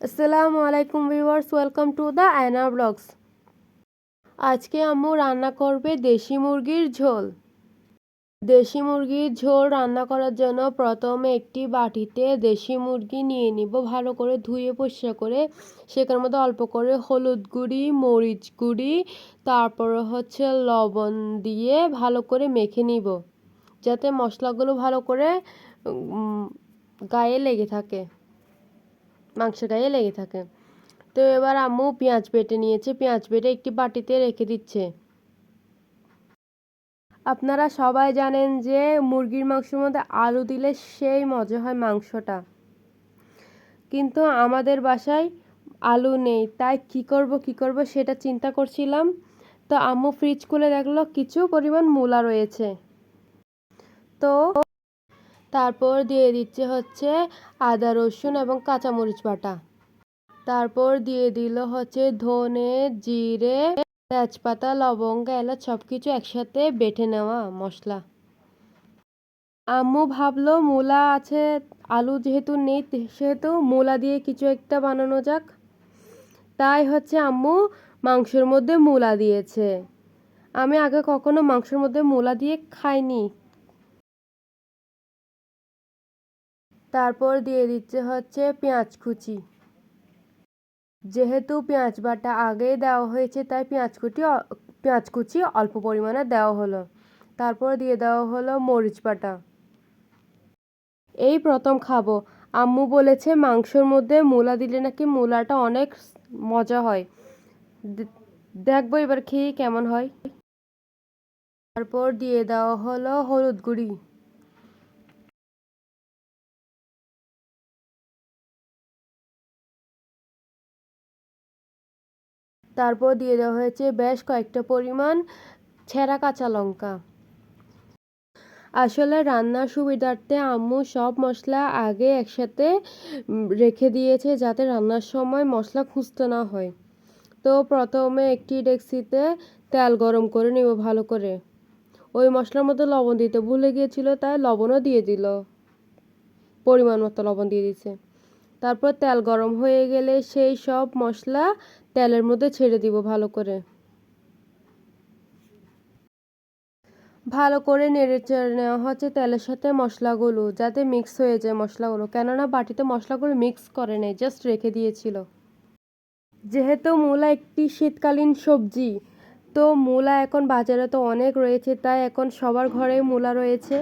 আসসালামু আলাইকুম viewers, welcome to the আয়না ব্লগস। আজকে আম্মু রান্না করবে দেশি মুরগির ঝোল। দেশি মুরগির ঝোল রান্না করার জন্য প্রথমে একটি বাটিতে দেশি মুরগি নিয়ে নিব, ভালো করে ধুয়ে পরিষ্কার করে। সেখানের মধ্যে অল্প করে হলুদ গুঁড়ি, মরিচ গুঁড়ি, তারপরে লবণ দিয়ে ভালো করে মেখে নিব, যাতে মশলাগুলো ভালো করে গায়ে লেগে থাকে, মাংসের গায়ে লেগে থাকে। তো এবার আম্মু পেঁয়াজ বেটে নিয়েছে, পেঁয়াজ বেটে একটি বাটিতে রেখে দিচ্ছে। আপনারা সবাই জানেন যে মুরগির মাংসের মধ্যে আলু দিলে সেই মজা হয় মাংসটা, কিন্তু আমাদের বাসায় আলু নেই, তাই কি করব সেটা চিন্তা করছিলাম। তো আম্মু ফ্রিজ খুলে দেখলো কিছু পরিমাণ মূলা রয়েছে। তো তারপর দিয়ে দিচ্ছে আদা রসুন এবং কাঁচামরিচ বাটা। তারপর দিয়ে দিল ধনে, জিরে, তেজপাতা, লবঙ্গ, এলাচ সবকিছু একসাথে বেটে নেওয়া মশলা। আম্মু ভাবলো মূলা আছে, আলু যেহেতু নেই সেহেতু মূলা দিয়ে কিছু একটা বানানো যাক। তাই আম্মু মাংসের মধ্যে মূলা দিয়েছে। আমি আগে কখনো মাংসের মধ্যে মূলা দিয়ে খাইনি। তারপর দিয়ে দিচ্ছে পেঁয়াজ কুচি। যেহেতু পেঁয়াজ বাটা আগেই দেওয়া হয়েছে তাই পেঁয়াজ কুচি অল্প পরিমাণে দেওয়া হলো। তারপর দিয়ে দেওয়া হলো মরিচ বাটা। এই প্রথম খাবো, আম্মু বলেছে মাংসের মধ্যে মূলা দিলে নাকি মূলাটা অনেক মজা হয়। দেখবো এবার খেয়ে কেমন হয়। তারপর দিয়ে দেওয়া হলো হলুদ গুঁড়ি। তারপর দিয়ে দেওয়া হয়েছে বেশ কয়েকটা পরিমাণ ছেঁড়া কাঁচা লঙ্কা। আসলে রান্নার সুবিধার্থে আম্মু সব মশলা আগে একসাথে রেখে দিয়েছে, যাতে রান্নার সময় মশলা খুঁজতে না হয়। তো প্রথমে একটি ডেকচিতে তেল গরম করে নেব ভালো করে। ওই মশলার মধ্যে লবণ দিতে ভুলে গিয়েছিল, তাই লবণও দিয়ে দিল, পরিমাণ মতো লবণ দিয়ে দিছে। তারপর তেল গরম হয়ে গেলে সেই সব মশলা তেলের মধ্যে ছেড়ে দিব ভালো করে। ভালো করে নেড়ে চেড়ে নেওয়া তেলের সাথে মশলাগুলো, যাতে মিক্স হয়ে যায় মশলাগুলো, কেননা বাটিতে মশলাগুলো মিক্স করে নেই, জাস্ট রেখে দিয়েছিল। যেহেতু মূলা একটি শীতকালীন সবজি, তো মূলা এখন বাজারে তো অনেক রয়েছে, তাই এখন সবার ঘরেই মূলা রয়েছে।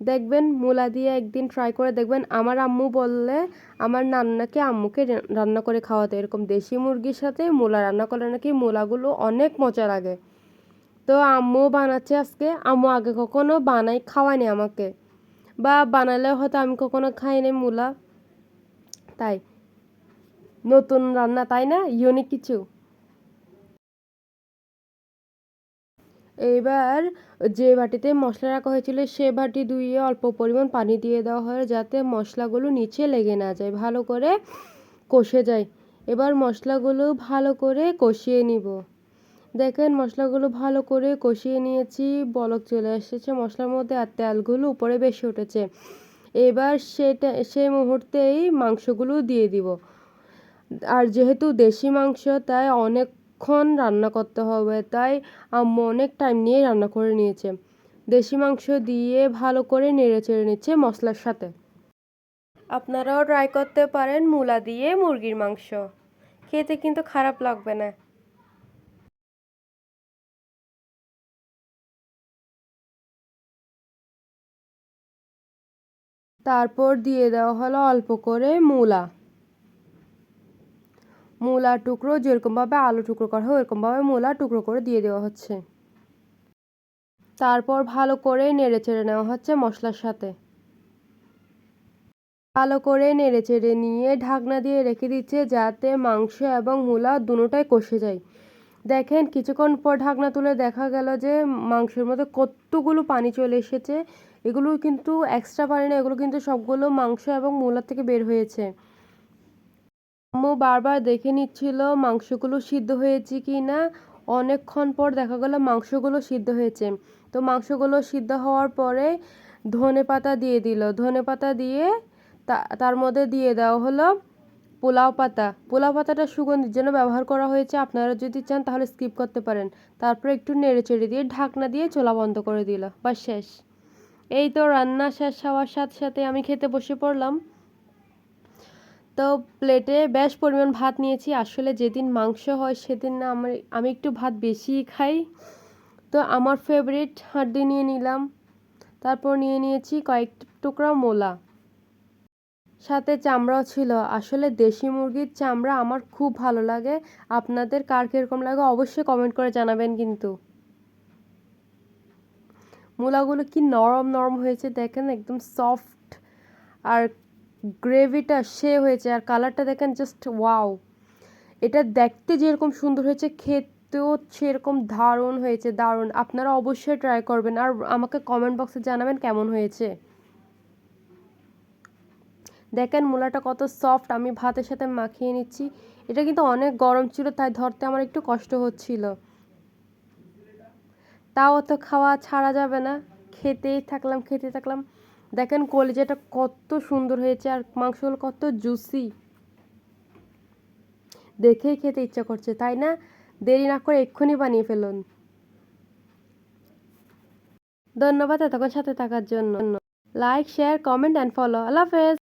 দেখবেন মূলা দিয়ে একদিন ট্রাই করে দেখবেন। আমার আম্মু বললে আমার নান্নাকে আম্মুকে রান্না করে খাওয়াতে, এরকম দেশি মুরগির সাথে মূলা রান্না করলে নাকি মূলাগুলো অনেক মজা লাগে। তো আম্মু বানাচ্ছে আজকে, আম্মু আগে কখনো বানাই খাওয়ায়নি আমাকে, বা বানালেও হয়তো আমি কখনো খাইনি মূলা, তাই নতুন রান্না, তাই না, ইউনিক কিছু। এবার যে বাটিতে মশলা রাখা হয়েছিল সে বাটি ধুয়ে অল্প পরিমাণ পানি দিয়ে দেওয়া হয়, যাতে মশলাগুলো নিচে লেগে না যায়, ভালো করে কষে যায়। এবার মশলাগুলো ভালো করে কষিয়ে নিব। দেখেন মশলাগুলো ভালো করে কষিয়ে নিয়েছি, বলক চলে এসেছে মশলার মধ্যে, আর তেলগুলো উপরে বেশি উঠেছে। এবার সেই মুহূর্তেই মাংসগুলো দিয়ে দিব। আর যেহেতু দেশি মাংস তাই অনেকক্ষণ রান্না করতে হবে, তাই আম্মু অনেক টাইম নিয়ে রান্না করে নিয়েছে। দেশি মাংস দিয়ে ভালো করে নেড়ে চেড়ে নিচ্ছে মশলার সাথে। আপনারাও ট্রাই করতে পারেন মূলা দিয়ে মুরগির মাংস, খেতে কিন্তু খারাপ লাগবে না। তারপর দিয়ে দেওয়া হলো অল্প করে মূলা টুকরো, যেরকমভাবে আলু টুকরো করা হয় ওরকমভাবে মূলা টুকরো করে দিয়ে দেওয়া হচ্ছে। তারপর ভালো করে নেড়ে চেড়ে নেওয়া হচ্ছে মশলার সাথে। ভালো করে নেড়ে চেড়ে নিয়ে ঢাকনা দিয়ে রেখে দিচ্ছে, যাতে মাংস এবং মূলা দুটোটাই কষে যায়। দেখেন কিছুক্ষণ পর ঢাকনা তুলে দেখা গেল যে মাংসের মধ্যে কতগুলো পানি চলে এসেছে। এগুলো কিন্তু এক্সট্রা পানি না, এগুলো কিন্তু সবগুলো মাংস এবং মূলা থেকে বের হয়েছে। আম্মু বারবার দেখে নিচ্ছিল মাংসগুলো সিদ্ধ হয়েছে কি না। অনেকক্ষণ পর দেখা গেল মাংসগুলো সিদ্ধ হয়েছে। তো মাংসগুলো সিদ্ধ হওয়ার পরে ধনেপাতা দিয়ে দিল, ধনেপাতা দিয়ে তার মধ্যে দিয়ে দেওয়া হলো পোলাও পাতাটা সুগন্ধির জন্য ব্যবহার করা হয়েছে, আপনারা যদি চান তাহলে স্কিপ করতে পারেন। তারপর একটু নেড়ে চেড়ে দিয়ে ঢাকনা দিয়ে চুলা বন্ধ করে দিল, বাস শেষ। এই তো রান্না শেষ হওয়ার সাথে সাথে আমি খেতে বসে পড়লাম। তো প্লেটে বেশ পরিমাণ ভাত নিয়েছি, আসলে যেদিন মাংস হয় সেদিন না আমি একটু ভাত বেশিই খাই। তো আমার ফেভারিট হাড্ডি নিয়ে নিলাম, তারপর নিয়ে নিয়েছি কয়েক টুকরা মোলা, সাথে চামড়াও ছিল। আসলে দেশি মুরগির চামড়া আমার খুব ভালো লাগে, আপনাদের কার কীরকম লাগে অবশ্যই কমেন্ট করে জানাবেন। কিন্তু মূলাগুলো কি নরম নরম হয়েছে দেখেন, একদম সফট, আর গ্রেভিটা সে হয়েছে, আর কালারটা দেখেন জাস্ট ওয়াও। এটা দেখতে যেরকম সুন্দর হয়েছে খেতেও সেরকম দারুণ হয়েছে, দারুণ। আপনারা অবশ্যই ট্রাই করবেন আর আমাকে কমেন্ট বক্সে জানাবেন কেমন হয়েছে। দেখেন মূলাটা কত সফট, আমি ভাতের সাথে মাখিয়ে নিচ্ছি। এটা কিন্তু অনেক গরম ছিল, তাই ধরতে আমার একটু কষ্ট হচ্ছিল, তাও তো খাওয়া ছাড়া যাবে না, খেতেই থাকলাম। দেখেন কলিজাটা কত সুন্দর হয়েছে আর মাংসগুলো কত জুসি, দেখেই খেতে ইচ্ছা করছে, তাই না? দেরি না করে এক্ষুনি বানিয়ে ফেলুন। ধন্যবাদ এতক্ষণ সাথে থাকার জন্য। Like, share, comment and follow. আল্লাহ হাফেজ।